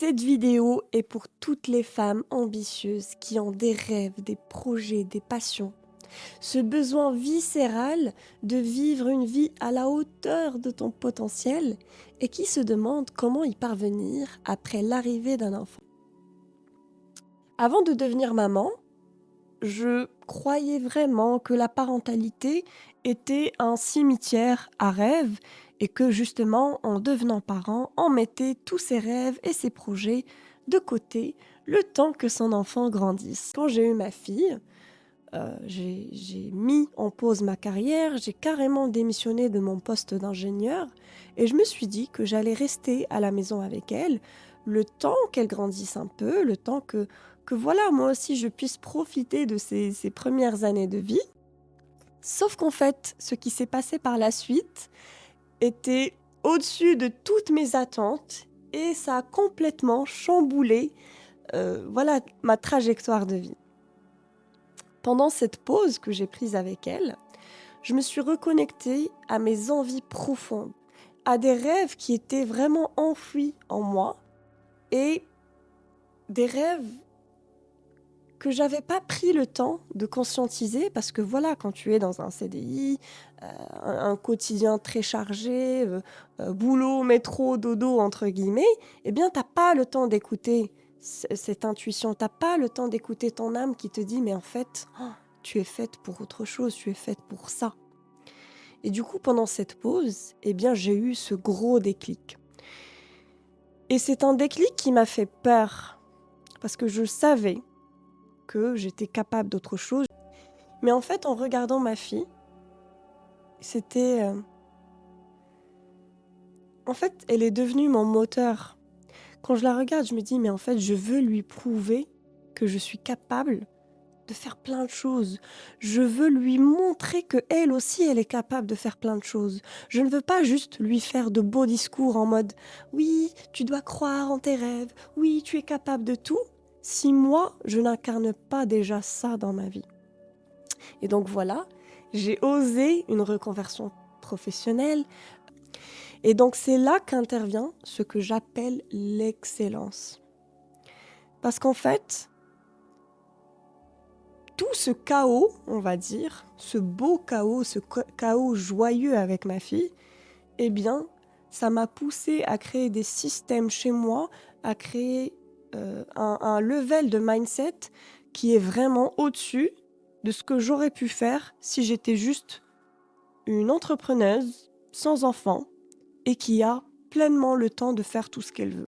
Cette vidéo est pour toutes les femmes ambitieuses qui ont des rêves, des projets, des passions. Ce besoin viscéral de vivre une vie à la hauteur de ton potentiel et qui se demandent comment y parvenir après l'arrivée d'un enfant. Avant de devenir maman, je croyais vraiment que la parentalité était un cimetière à rêves et que justement, en devenant parent, on mettait tous ses rêves et ses projets de côté le temps que son enfant grandisse. Quand j'ai eu ma fille, j'ai mis en pause ma carrière, j'ai carrément démissionné de mon poste d'ingénieur et je me suis dit que j'allais rester à la maison avec elle le temps qu'elle grandisse un peu, le temps que voilà, moi aussi je puisse profiter de ces premières années de vie. Sauf qu'en fait, ce qui s'est passé par la suite était au-dessus de toutes mes attentes et ça a complètement chamboulé voilà, ma trajectoire de vie. Pendant cette pause que j'ai prise avec elle, je me suis reconnectée à mes envies profondes, à des rêves qui étaient vraiment enfouis en moi et des rêves que j'avais pas pris le temps de conscientiser parce que voilà, quand tu es dans un CDI, un quotidien très chargé, boulot, métro, dodo entre guillemets, eh bien t'as pas le temps d'écouter cette intuition, t'as pas le temps d'écouter ton âme qui te dit mais en fait, tu es faite pour autre chose, tu es faite pour ça. Et du coup, pendant cette pause, eh bien j'ai eu ce gros déclic. Et c'est un déclic qui m'a fait peur parce que je savais que j'étais capable d'autre chose. Mais en fait, en regardant ma fille, c'était... En fait, elle est devenue mon moteur. Quand je la regarde, je me dis, mais en fait, je veux lui prouver que je suis capable de faire plein de choses. Je veux lui montrer que elle aussi, elle est capable de faire plein de choses. Je ne veux pas juste lui faire de beaux discours en mode, oui, tu dois croire en tes rêves, oui, tu es capable de tout, si moi, je n'incarne pas déjà ça dans ma vie. Et donc voilà, j'ai osé une reconversion professionnelle. Et donc c'est là qu'intervient ce que j'appelle l'excellence. Parce qu'en fait, tout ce chaos, on va dire, ce beau chaos, ce chaos joyeux avec ma fille, eh bien, ça m'a poussé à créer des systèmes chez moi, à créer un level de mindset qui est vraiment au-dessus de ce que j'aurais pu faire si j'étais juste une entrepreneuse sans enfant et qui a pleinement le temps de faire tout ce qu'elle veut.